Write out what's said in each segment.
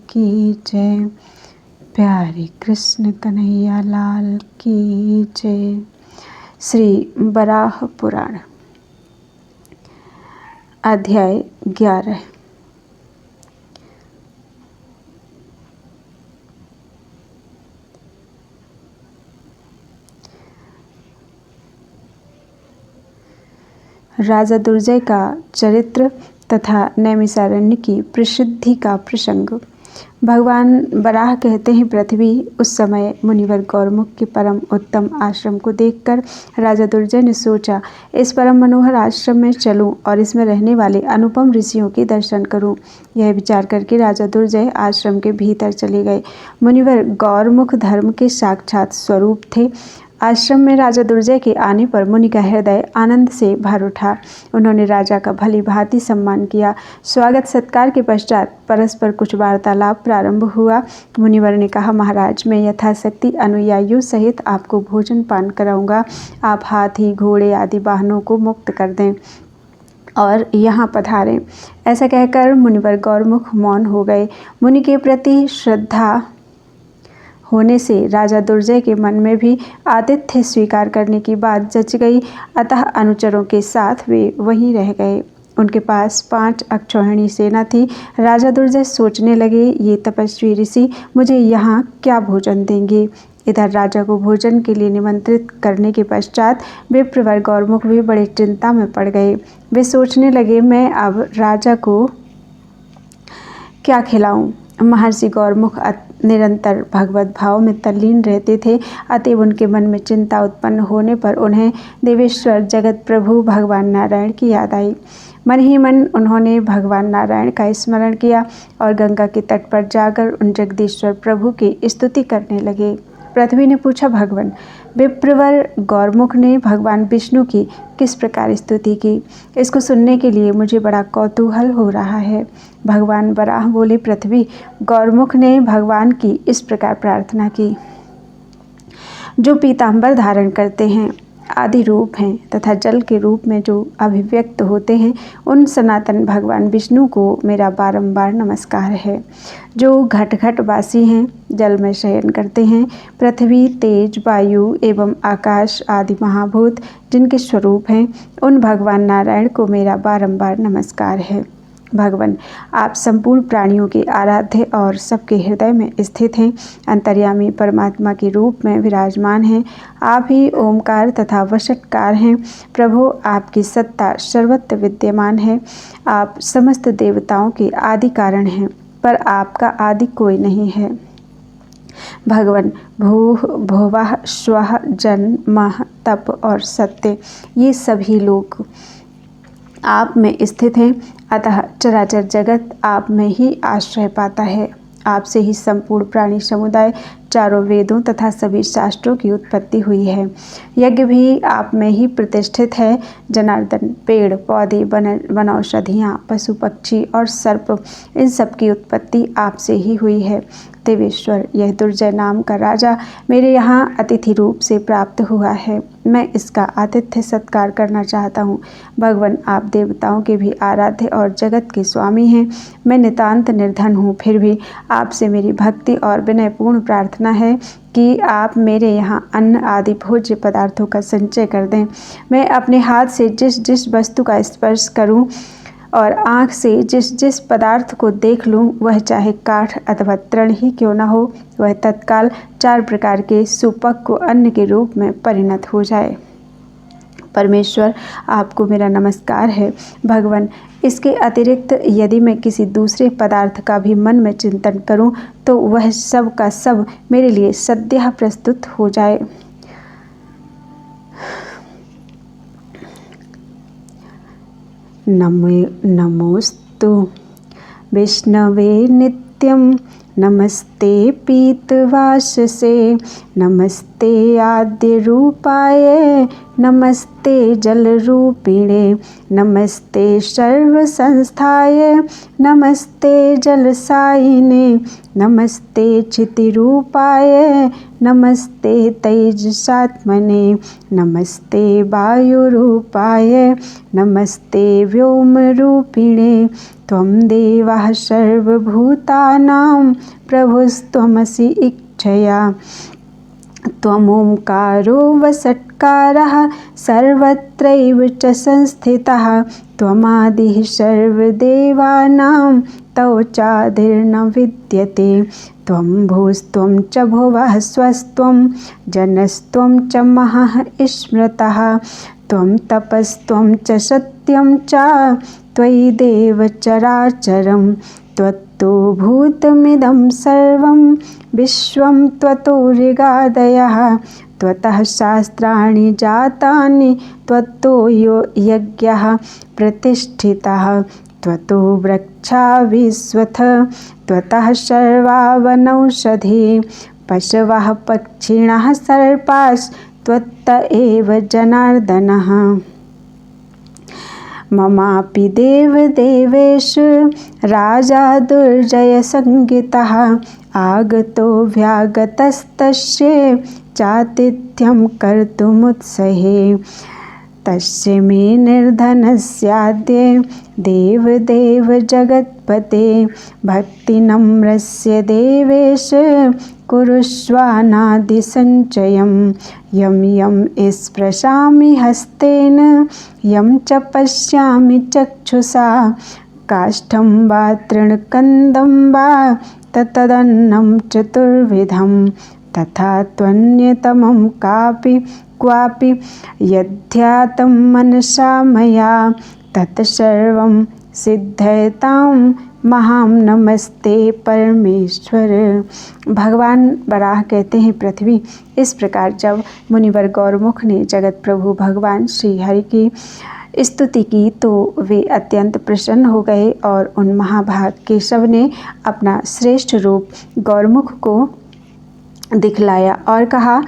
की जय। प्यारे कृष्ण कन्हैया लाल की जय। श्री वराह पुराण अध्याय 11। राजा दुर्जय का चरित्र तथा नैमिषारण्य की प्रसिद्धि का प्रसंग। भगवान वराह कहते हैं, पृथ्वी उस समय मुनिवर गौरमुख के परम उत्तम आश्रम को देखकर राजा दुर्जय ने सोचा, इस परम मनोहर आश्रम में चलूं और इसमें रहने वाले अनुपम ऋषियों के दर्शन करूं। यह विचार करके राजा दुर्जय आश्रम के भीतर चले गए। मुनिवर गौरमुख धर्म के साक्षात स्वरूप थे। आश्रम में राजा दुर्जय के आने पर मुनि का हृदय आनंद से भर उठा। उन्होंने राजा का भली भांति सम्मान किया। स्वागत सत्कार के पश्चात परस्पर कुछ वार्तालाप प्रारंभ हुआ। मुनिवर ने कहा, महाराज, मैं यथाशक्ति अनुयायियों सहित आपको भोजन पान कराऊंगा। आप हाथी घोड़े आदि वाहनों को मुक्त कर दें और यहाँ पधारें। ऐसा कहकर मुनिवर गौरमुख मौन हो गए। मुनि के प्रति श्रद्धा होने से राजा दुर्जय के मन में भी आतिथ्य स्वीकार करने की बात जच गई। अतः अनुचरों के साथ वे वहीं रह गए। उनके पास 5 अक्षौहिणी सेना थी। राजा दुर्जय सोचने लगे, ये तपस्वी ऋषि मुझे यहाँ क्या भोजन देंगे। इधर राजा को भोजन के लिए निमंत्रित करने के पश्चात विप्रवर गौरमुख भी बड़े चिंता में पड़ गए। वे सोचने लगे, मैं अब राजा को क्या खिलाऊं। महर्षि गौरमुख निरंतर भगवत भाव में तल्लीन रहते थे। अतएव उनके मन में चिंता उत्पन्न होने पर उन्हें देवेश्वर जगत प्रभु भगवान नारायण की याद आई। मन ही मन उन्होंने भगवान नारायण का स्मरण किया और गंगा के तट पर जाकर उन जगदीश्वर प्रभु की स्तुति करने लगे। पृथ्वी ने पूछा, भगवान, विप्रवर गौरमुख ने भगवान विष्णु की किस प्रकार स्तुति की। इसको सुनने के लिए मुझे बड़ा कौतूहल हो रहा है। भगवान वराह बोले, पृथ्वी, गौरमुख ने भगवान की इस प्रकार प्रार्थना की, जो पीतांबर धारण करते हैं, आदि रूप हैं तथा जल के रूप में जो अभिव्यक्त होते हैं, उन सनातन भगवान विष्णु को मेरा बारंबार नमस्कार है। जो घट घट वासी हैं, जल में शयन करते हैं, पृथ्वी, तेज, वायु एवं आकाश आदि महाभूत जिनके स्वरूप हैं, उन भगवान नारायण को मेरा बारंबार नमस्कार है। भगवान, आप संपूर्ण प्राणियों के आराध्य और सबके हृदय में स्थित हैं। अंतर्यामी परमात्मा के रूप में विराजमान हैं। आप ही ओमकार तथा वषटकार हैं। प्रभु, आपकी सत्ता सर्वत्र विद्यमान है। आप समस्त देवताओं के आदि कारण हैं, पर आपका आदि कोई नहीं है। भगवान, भूः भुवः स्वः जन मह तप और सत्य, ये सभी लोग आप में स्थित हैं। अतः चराचर जगत आप में ही आश्रय पाता है। आपसे ही संपूर्ण प्राणी समुदाय, चारों वेदों तथा सभी शास्त्रों की उत्पत्ति हुई है। यज्ञ भी आप में ही प्रतिष्ठित है। जनार्दन, पेड़ पौधे, वनौषधियाँ, पशु पक्षी और सर्प, इन सब की उत्पत्ति आपसे ही हुई है। देवेश्वर, यह दुर्जय नाम का राजा मेरे यहाँ अतिथि रूप से प्राप्त हुआ है। मैं इसका आतिथ्य सत्कार करना चाहता हूँ। भगवान, आप देवताओं के भी आराध्य और जगत के स्वामी हैं। मैं नितांत निर्धन हूँ, फिर भी आपसे मेरी भक्ति और विनयपूर्ण प्रार्थना है कि आप मेरे यहाँ अन्न आदि भोज्य पदार्थों का संचय कर दें। मैं अपने हाथ से जिस जिस वस्तु का स्पर्श करूं और आँख से जिस जिस पदार्थ को देख लूं, वह चाहे काठ अथवा तृण ही क्यों न हो, वह तत्काल 4 प्रकार के सुपक्व अन्न के रूप में परिणत हो जाए। परमेश्वर, आपको मेरा नमस्कार है। भगवान, इसके अतिरिक्त यदि मैं किसी दूसरे पदार्थ का भी मन में चिंतन करूं, तो वह सब का सब मेरे लिए सद्यः प्रस्तुत हो जाए। नमोस्तु विष्णवे नित्यं, नमस्ते पीतवाससे, नमस्ते आद्य रूपाय, नमस्ते जलरूपिणे, नमस्ते सर्वसंस्थाय, नमस्ते जलसायिने, नमस्ते चितिरूपाय, नमस्ते तेजसात्मने, नमस्ते वायुरूपाय, नमस्ते व्योमरूपिणे, त्वं देवः सर्वभूतानां प्रभुस्त्वमसि इच्छया। त्वमोंकारो वषट्कारः सर्वत्रैव च संस्थितः। त्वमादिः सर्वदेवानां तव चादिर्न विद्यते। त्वं भूस्त्वं च भुवः स्वस्त्वं जनस्त्वं च महः स्मृतः। त्वं तपस्त्वं च सत्यं च त्वयि देव चराचरं। त्वत्तो भूतमिदं सर्वं विश्वं त्वतो ऋगादयः। त्वतः शास्त्राणि जातानि त्वत्तो यज्ञः प्रतिष्ठितः। त्वतो वृक्षा विश्वथ त्वतः सर्वा वनौषधी। पशवः पक्षिणः सर्पास्त्वत्त एव जनार्दनः। ममापि देवदेवेश राजा दुर्जयसंज्ञितः। आगतो व्यागतस्तस्य चातिथ्यं कर्तुमुत्सहे। तस्य मे निर्धनस्याद्य देवदेव जगत्पते। भक्तिनम्रस्य देवेश कुरुष्वानादिसञ्चयं। यं यं स्पृशामि हस्तेन यं च पश्यामि चक्षुषा। काष्ठं वा तृणकन्दं वा तदन्नं चतुर्विधं। तथा त्वन्यतमं क्वापि यद्ध्यातं मनसा मया। तत्सर्वं सिद्धयतां महां नमस्ते परमेश्वर। भगवान वराह कहते हैं, पृथ्वी, इस प्रकार जब मुनिवर गौरमुख ने जगत प्रभु भगवान श्री हरि की स्तुति की तो वे अत्यंत प्रसन्न हो गए और उन महाभाग केशव ने अपना श्रेष्ठ रूप गौरमुख को दिखलाया और कहा,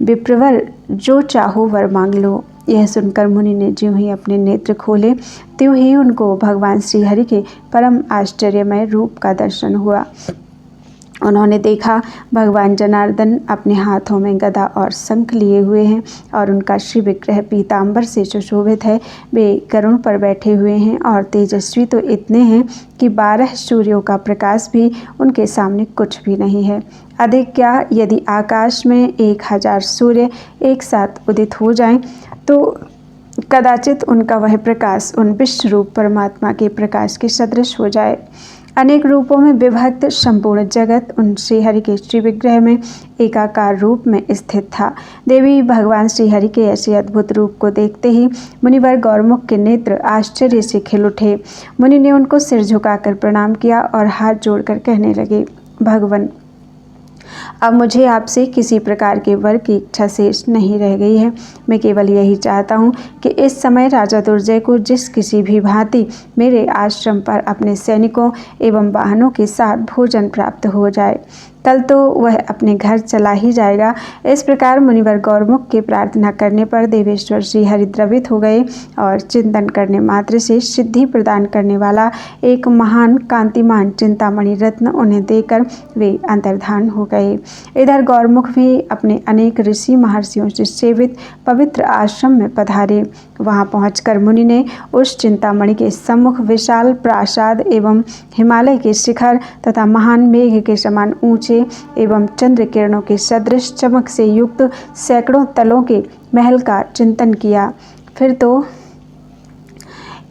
विप्रवर, जो चाहो वर मांग लो। यह सुनकर मुनि ने ज्यों ही अपने नेत्र खोले त्यों ही उनको भगवान श्री हरि के परम आश्चर्यमय रूप का दर्शन हुआ। उन्होंने देखा भगवान जनार्दन अपने हाथों में गदा और शंख लिए हुए हैं और उनका श्री विग्रह पीतांबर से सुशोभित है। वे गरुड़ पर बैठे हुए हैं और तेजस्वी तो इतने हैं कि 12 सूर्यों का प्रकाश भी उनके सामने कुछ भी नहीं है। अधिक क्या, यदि आकाश में 1000 सूर्य एक साथ उदित हो जाएं तो कदाचित उनका वह प्रकाश उन विश्व रूप परमात्मा के प्रकाश के सदृश हो जाए। अनेक रूपों में विभक्त संपूर्ण जगत उन श्रीहरि के श्री विग्रह में एकाकार रूप में स्थित था। देवी भगवान श्रीहरि के ऐसे अद्भुत रूप को देखते ही मुनिवर गौरमुख के नेत्र आश्चर्य से खिल उठे। मुनि ने उनको सिर झुकाकर प्रणाम किया और हाथ जोड़कर कहने लगे, भगवान, अब मुझे आपसे किसी प्रकार के वर की इच्छा शेष नहीं रह गई है। मैं केवल यही चाहता हूँ कि इस समय राजा दुर्जय को जिस किसी भी भांति मेरे आश्रम पर अपने सैनिकों एवं वाहनों के साथ भोजन प्राप्त हो जाए। कल तो वह अपने घर चला ही जाएगा। इस प्रकार मुनिवर गौरमुख के प्रार्थना करने पर देवेश्वर श्री हरि द्रवित हो गए और चिंतन करने मात्र से सिद्धि प्रदान करने वाला एक महान कांतिमान चिंतामणि रत्न उन्हें देकर वे अंतर्धान हो गए। इधर गौरमुख भी अपने अनेक ऋषि महर्षियों से सेवित पवित्र आश्रम में पधारे। वहां पहुंचकर मुनि ने उस चिंतामणि के सम्मुख विशाल प्रासाद एवं हिमालय के शिखर तथा महान मेघ के समान ऊंचे एवं चंद्र किरणों के सदृश चमक से युक्त सैकड़ों तलों के महल का चिंतन किया। फिर तो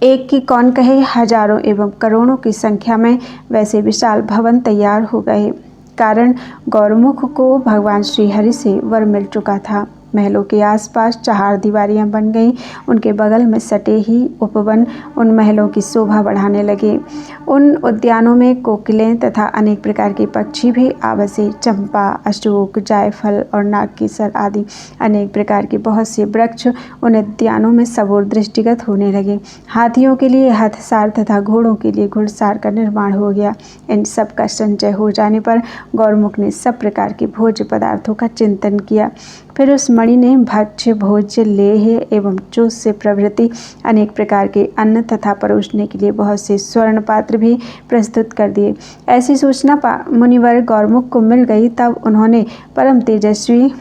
एक की कौन कहे, हजारों एवं करोड़ों की संख्या में वैसे विशाल भवन तैयार हो गए। कारण गौरमुख को भगवान श्री हरि से वर मिल चुका था। महलों के आसपास 4 दीवारियां बन गईं। उनके बगल में सटे ही उपवन उन महलों की शोभा बढ़ाने लगे। उन उद्यानों में कोकिलें तथा अनेक प्रकार के पक्षी भी आवासे। चंपा, अशोक, जायफल और नागकेसर आदि अनेक प्रकार के बहुत से वृक्ष उन उद्यानों में सबोर दृष्टिगत होने लगे। हाथियों के लिए हथसार तथा घोड़ों के लिए घुड़सार का निर्माण हो गया। इन सब का संचय हो जाने पर गौरमुख ने सब प्रकार के भोज्य पदार्थों का चिंतन किया। फिर उस मणि ने भक्ष्य, भोज्य, लेह्य एवं चूस से प्रभृति अनेक प्रकार के अन्न तथा परोसने के लिए बहुत से स्वर्ण पात्र भी प्रस्तुत कर दिए। ऐसी सूचना मुनिवर गौरमुख को मिल गई तब उन्होंने परम तेजस्वी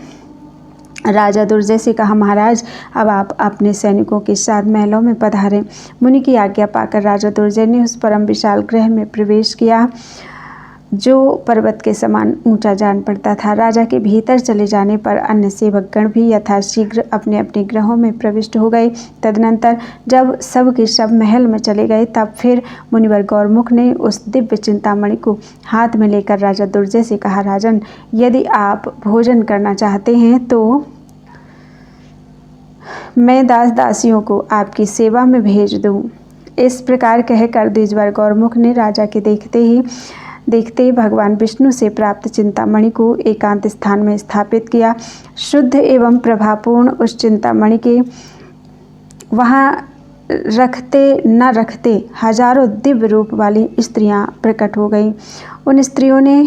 राजा दुर्जय से कहा, महाराज अब आप अपने सैनिकों के साथ महलों में पधारें। मुनि की आज्ञा पाकर राजा दुर्जय ने उस परम विशाल गृह में प्रवेश किया जो पर्वत के समान ऊंचा जान पड़ता था। राजा के भीतर चले जाने पर अन्य सेवकगण भी यथाशीघ्र अपने अपने गृहों में प्रविष्ट हो गए। तदनंतर जब सब के सब महल में चले गए तब फिर मुनिवर गौरमुख ने उस दिव्य चिंतामणि को हाथ में लेकर राजा दुर्जय से कहा, राजन, यदि आप भोजन करना चाहते हैं तो मैं दास दासियों को आपकी सेवा में भेज दूं। इस प्रकार कहकर द्विजवर गौरमुख ने राजा के देखते ही भगवान विष्णु से प्राप्त चिंतामणि को एकांत स्थान में स्थापित किया। शुद्ध एवं प्रभापूर्ण उस चिंतामणि के वहाँ रखते न रखते हजारों दिव्य रूप वाली स्त्रियां प्रकट हो गईं। उन स्त्रियों ने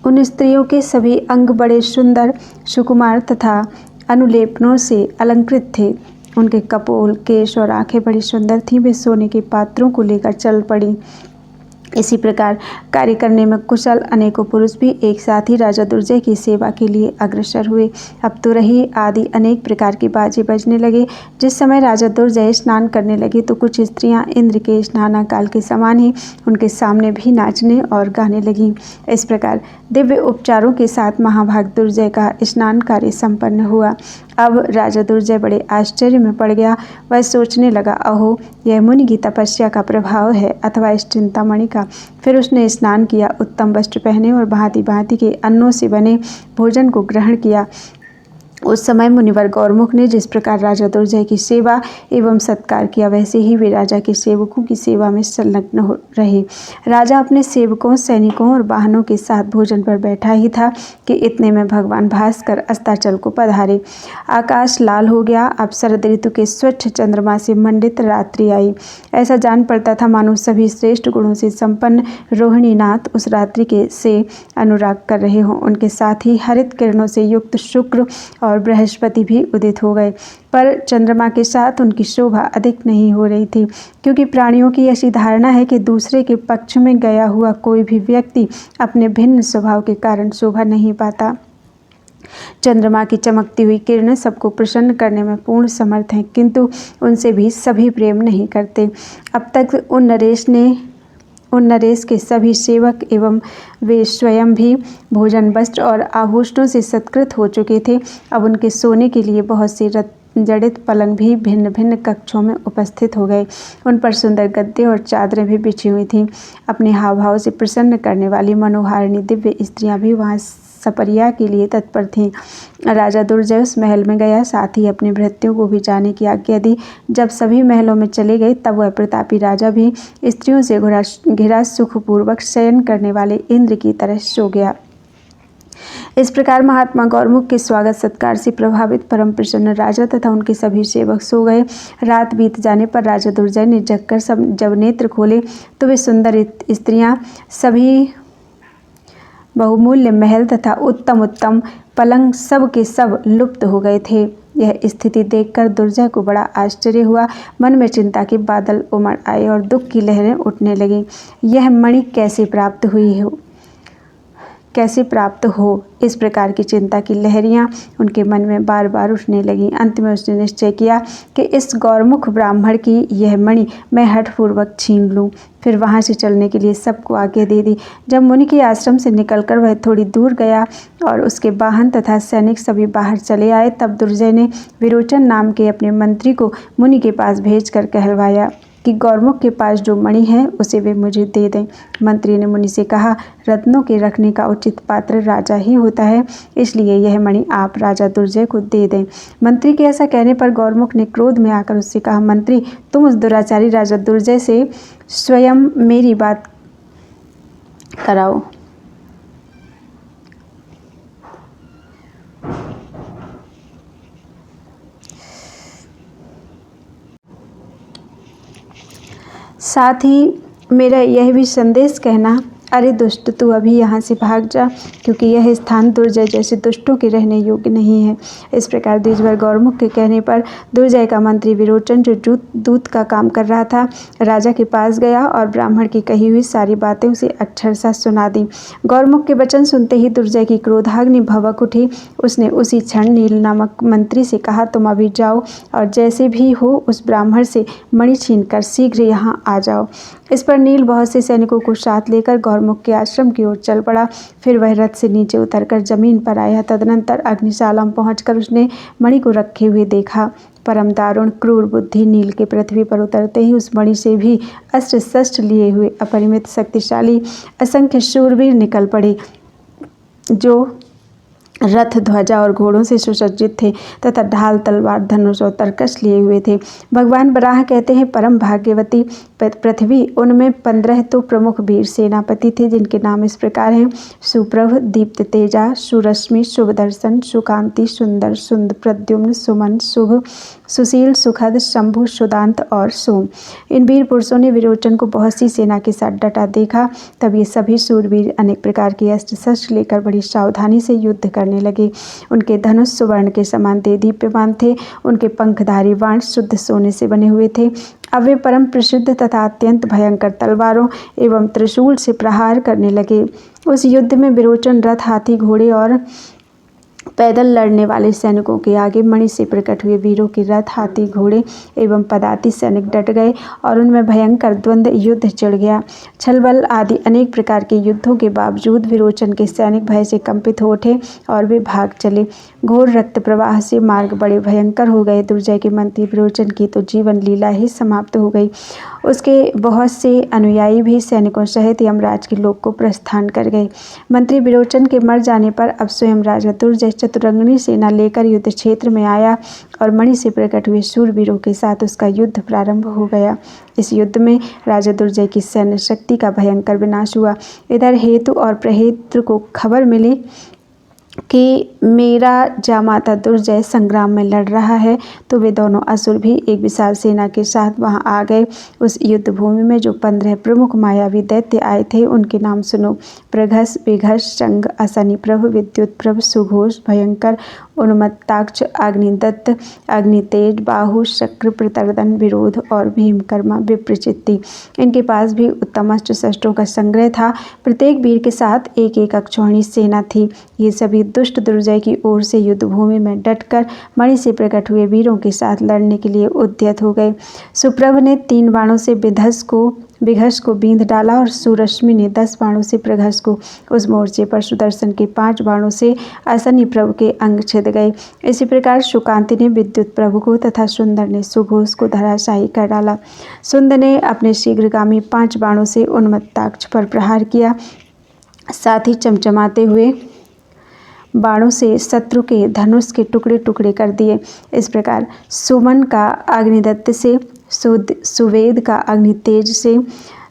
उन स्त्रियों के सभी अंग बड़े सुंदर, सुकुमार तथा अनुलेपनों से अलंकृत थे। उनके कपोल, केश और आंखें बड़ी सुंदर थीं। वे सोने के पात्रों को लेकर चल पड़ी। इसी प्रकार कार्य करने में कुशल अनेकों पुरुष भी एक साथ ही राजा दुर्जय की सेवा के लिए अग्रसर हुए। अब तो रही आदि अनेक प्रकार के बाजे बजने लगे। जिस समय राजा दुर्जय स्नान करने लगे तो कुछ स्त्रियां इंद्र के स्नानाकाल के समान ही उनके सामने भी नाचने और गाने लगीं। इस प्रकार दिव्य उपचारों के साथ महाभाग दुर्जय का स्नान कार्य संपन्न हुआ। अब राजा दुर्जय बड़े आश्चर्य में पड़ गया। वह सोचने लगा, अहो, यह मुनि की तपस्या का प्रभाव है अथवा इस चिंतामणि का। फिर उसने स्नान किया, उत्तम वस्त्र पहने और भांति भांति के अन्नों से बने भोजन को ग्रहण किया। उस समय मुनिवर गौरमुख ने जिस प्रकार राजा दुर्जय की सेवा एवं सत्कार किया, वैसे ही वे राजा के सेवकों की सेवा में संलग्न हो रहे। राजा अपने सेवकों, सैनिकों और वाहनों के साथ भोजन पर बैठा ही था कि इतने में भगवान भास्कर अस्ताचल को पधारे। आकाश लाल हो गया। अब शरद ऋतु के स्वच्छ चंद्रमा से मंडित रात्रि आई। ऐसा जान पड़ता था मानो सभी श्रेष्ठ गुणों से संपन्न रोहिणीनाथ उस रात्रि के से अनुराग कर रहे हों। उनके साथ ही हरित किरणों से युक्त शुक्र और बृहस्पति भी उदित हो गए, पर चंद्रमा के साथ उनकी शोभा अधिक नहीं हो रही थी, क्योंकि प्राणियों की ऐसी धारणा है कि दूसरे के पक्ष में गया हुआ कोई भी व्यक्ति अपने भिन्न स्वभाव के कारण शोभा नहीं पाता। चंद्रमा की चमकती हुई किरणें सबको प्रसन्न करने में पूर्ण समर्थ हैं, किंतु उनसे भी सभी प्रेम नहीं करते। अब तक उन नरेश के सभी सेवक एवं वे स्वयं भी भोजन, वस्त्र और आभूषणों से सत्कृत हो चुके थे। अब उनके सोने के लिए बहुत से जड़ित पलंग भी भिन्न भिन्न कक्षों में उपस्थित हो गए। उन पर सुंदर गद्दे और चादरें भी बिछी हुई थीं। अपने हाव भाव से प्रसन्न करने वाली मनोहारिणी दिव्य स्त्रियां भी वहां सपरिया के लिए तत्पर थीं। राजा दुर्जय उस महल में गया, साथ ही अपने भृत्यों को भी जाने की आज्ञा दी। जब सभी महलों में चले गए तब वह प्रतापी राजा भी स्त्रियों से घिरा सुखपूर्वक शयन करने वाले इंद्र की तरह सो गया। इस प्रकार महात्मा गौरमुख के स्वागत सत्कार से प्रभावित परम प्रसन्न राजा तथा उनके सभी सेवक सो गए। रात बीत जाने पर राजा दुर्जय ने जगकर जब नेत्र खोले तो वे सुंदर स्त्रियां सभी बहुमूल्य महल तथा उत्तम उत्तम पलंग सब के सब लुप्त हो गए थे। यह स्थिति देखकर दुर्जय को बड़ा आश्चर्य हुआ। मन में चिंता के बादल उमड़ आए और दुख की लहरें उठने लगीं। यह मणि कैसे प्राप्त हो, इस प्रकार की चिंता की लहरियां उनके मन में बार बार उठने लगीं। अंत में उसने निश्चय किया कि इस गौरमुख ब्राह्मण की यह मणि मैं हठपूर्वक छीन लूं। फिर वहां से चलने के लिए सबको आज्ञा दे दी। जब मुनि के आश्रम से निकलकर वह थोड़ी दूर गया और उसके वाहन तथा सैनिक सभी बाहर चले आए, तब दुर्जय ने विरोचन नाम के अपने मंत्री को मुनि के पास भेजकर कहलवाया कि गौरमुख के पास जो मणि है उसे वे मुझे दे दें। मंत्री ने मुनि से कहा, रत्नों के रखने का उचित पात्र राजा ही होता है, इसलिए यह मणि आप राजा दुर्जय को दे दें। मंत्री के ऐसा कहने पर गौरमुख ने क्रोध में आकर उससे कहा, मंत्री, तुम उस दुराचारी राजा दुर्जय से स्वयं मेरी बात कराओ। साथ ही मेरा यह भी संदेश कहना अरे दुष्ट, तू अभी यहाँ से भाग जा, क्योंकि यह स्थान दुर्जय जैसे दुष्टों के रहने योग्य नहीं है। इस प्रकार देशभर गौरमुख के कहने पर दुर्जय का मंत्री विरोचन, जो दूत का काम कर रहा था, राजा के पास गया और ब्राह्मण की कही हुई सारी बातें उसे अक्षरशः सुना दी। गौरमुख के वचन सुनते ही दुर्जय की क्रोधाग्नि भभक उठी। उसने उसी क्षण नील नामक मंत्री से कहा, तुम अभी जाओ और जैसे भी हो उस ब्राह्मण से मणि छीनकर शीघ्र यहाँ आ जाओ। इस पर नील बहुत से सैनिकों को साथ लेकर गौरमुख के आश्रम की ओर चल पड़ा। फिर वह रथ से नीचे उतरकर जमीन पर आया। तदनंतर अग्निशाला में पहुंचकर उसने मणि को रखे हुए देखा। परम दारुण क्रूर बुद्धि नील के पृथ्वी पर उतरते ही उस मणि से भी अस्त्र शस्त्र लिए हुए अपरिमित शक्तिशाली असंख्य शूरवीर निकल पड़े, जो रथ, ध्वजा और घोड़ों से सुसज्जित थे तथा ढाल, तलवार, धनुष और तरकश लिए हुए थे। भगवान बराह कहते हैं, परम भाग्यवती पृथ्वी, उनमें 15 तो प्रमुख वीर सेनापति थे, जिनके नाम इस प्रकार हैं: सुप्रभ, दीप्त तेजा, सुरश्मि, शुभ दर्शन, सुकांति, सुंदर, सुंद, प्रद्युम्न, सुमन, शुभ, सुशील, सुखद, शंभु, सुदांत और सोम। इन वीर पुरुषों ने विरोचन को बहुत सी सेना के साथ डटा देखा। तब ये सभी सूरवीर अनेक प्रकार के अस्त्र शस्त्र लेकर बड़ी सावधानी से युद्ध करने लगे। उनके धनुष सुवर्ण के समान दीप्यमान थे। उनके पंखधारी बाण शुद्ध सोने से बने हुए थे। अब वे परम प्रसिद्ध तथा अत्यंत भयंकर तलवारों एवं त्रिशूल से प्रहार करने लगे। उस युद्ध में विरोचन रथ, हाथी, घोड़े और पैदल लड़ने वाले सैनिकों के आगे मणि से प्रकट हुए वीरों के रथ, हाथी, घोड़े एवं पदाति सैनिक डट गए और उनमें भयंकर द्वंद्व युद्ध छिड़ गया। छलबल आदि अनेक प्रकार के युद्धों के बावजूद विरोचन के सैनिक भय से कंपित हो उठे और वे भाग चले। घोर रक्त प्रवाह से मार्ग बड़े भयंकर हो गए। दुर्जय के मंत्री विरोचन की तो जीवन लीला ही समाप्त हो गई। उसके बहुत से अनुयायी भी सैनिकों सहित यमराज के लोक को प्रस्थान कर गए। मंत्री विरोचन के मर जाने पर अब स्वयं राजा दुर्जय चतुरंगिणी सेना लेकर युद्ध क्षेत्र में आया और मणि से प्रकट हुए शूरवीरों के साथ उसका युद्ध प्रारंभ हो गया। इस युद्ध में राजा दुर्जय की सैन्य शक्ति का भयंकर विनाश हुआ। इधर हेतु और प्रहेत्र को खबर मिली कि मेरा जामाता दुर्जय संग्राम में लड़ रहा है, तो वे दोनों असुर भी एक विशाल सेना के साथ वहां आ गए। उस युद्ध भूमि में जो 15 प्रमुख मायावी दैत्य आए थे, उनके नाम सुनो: प्रघस, विघस, शंग, असनिप्रभ, विद्युतप्रभ, सुघोष, भयंकर, उन्मत्ताक्ष, अग्निदत्त, अग्नितेज, बाहु, शक्र, प्रतर्दन, विरोध और भीमकर्मा, विप्रचित्ति। इनके पास भी उत्तम अस्त्र शस्त्रों का संग्रह था। प्रत्येक वीर के साथ एक एक अक्षौहिणी सेना थी। ये सभी दुष्ट दुर्जय की ओर से युद्ध भूमि में डटकर मणि से प्रकट हुए वीरों के साथ लड़ने के लिए उद्यत हो गए। सुप्रभ ने 3 बाणों से विघस को बींध डाला और सुरश्मि ने 10 बाणों से प्रघस को। उस मोर्चे पर सुदर्शन के 5 बाणों से असनिप्रभ के अंग छिद गए। इसी प्रकार सुकांति ने विद्युत प्रभु को तथा सुंदर ने सुघोष को धराशायी कर डाला। सुंदर ने अपने शीघ्रगामी 5 बाणों से उन्मत्ताक्ष पर प्रहार किया, साथ ही चमचमाते हुए बाणों से शत्रु के धनुष के टुकड़े टुकड़े कर दिए। इस प्रकार सुमन का अग्निदत्त से, सुवेद का अग्नितेज से,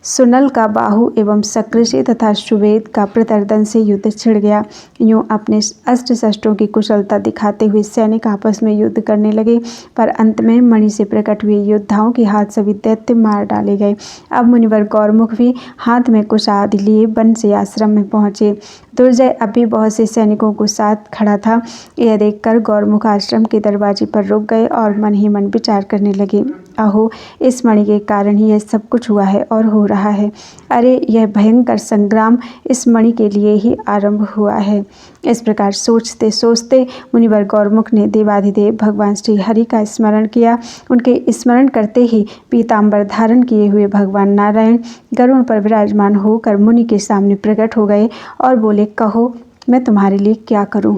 सुनल का बाहु एवं शक्र से तथा सुवेद का प्रतर्दन से युद्ध छिड़ गया। यूँ अपने अस्त्र शस्त्रों की कुशलता दिखाते हुए सैनिक आपस में युद्ध करने लगे, पर अंत में मणि से प्रकट हुए योद्धाओं के हाथ सभी दैत्य मार डाले गए। अब मुनिवर गौरमुख भी हाथ में कुश आदि लिए वन से आश्रम में पहुँचे। दुर्जय अब भी बहुत से सैनिकों को साथ खड़ा था। यह देखकर गौरमुख आश्रम के दरवाजे पर रुक गए और मन ही मन विचार करने लगे, अहो, इस मणि के कारण ही यह सब कुछ हुआ है और हो रहा है। अरे, यह भयंकर संग्राम इस मणि के लिए ही आरंभ हुआ है। इस प्रकार सोचते सोचते मुनिवर गौरमुख ने देवाधिदेव भगवान श्री हरि का स्मरण किया। उनके स्मरण करते ही पीताम्बर धारण किए हुए भगवान नारायण गरुड़ पर विराजमान होकर मुनि के सामने प्रकट हो गए और बोले, कहो, मैं तुम्हारे लिए क्या करूं?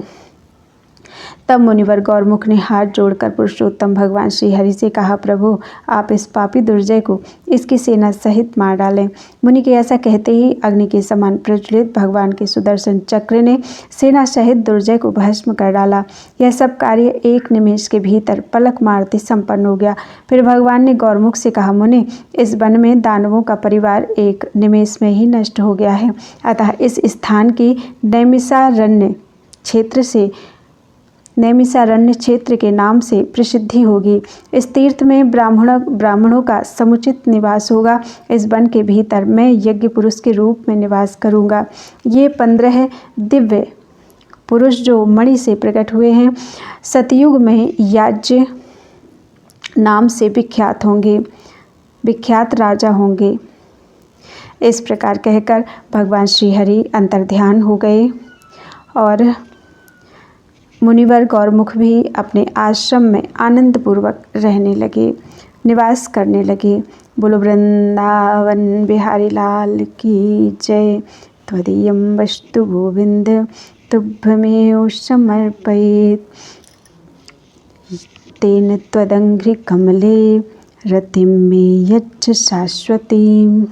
तब मुनिवर गौरमुख ने हाथ जोड़कर पुरुषोत्तम भगवान श्री हरि से कहा, प्रभु, आप इस पापी दुर्जय को इसकी सेना सहित मार डालें। मुनि के ऐसा कहते ही अग्नि के समान प्रज्वलित भगवान के सुदर्शन चक्र ने सेना सहित दुर्जय को भस्म कर डाला। यह सब कार्य एक निमेष के भीतर पलक मारते संपन्न हो गया। फिर भगवान ने गौरमुख से कहा, मुनि, इस वन में दानवों का परिवार एक निमेष में ही नष्ट हो गया है, अतः इस स्थान की नैमिषारण्य क्षेत्र से नैमिषारण्य क्षेत्र के नाम से प्रसिद्धि होगी। इस तीर्थ में ब्राह्मणों का समुचित निवास होगा। इस वन के भीतर मैं यज्ञ पुरुष के रूप में निवास करूँगा। ये 15 दिव्य पुरुष जो मणि से प्रकट हुए हैं, सतयुग में याज्ञ नाम से विख्यात राजा होंगे। इस प्रकार कहकर भगवान श्री हरि अंतर्ध्यान हो गए और मुनिवर गौरमुख भी अपने आश्रम में आनंदपूर्वक रहने लगे, निवास करने लगे। बोलो वृंदावन बिहारी लाल की जय। त्वदीयं वस्तु गोविंद तुभ्यमेव समर्पयेत्। तेन त्वदङ्घ्रि कमले रतिं मे यच्छ शाश्वतीम्।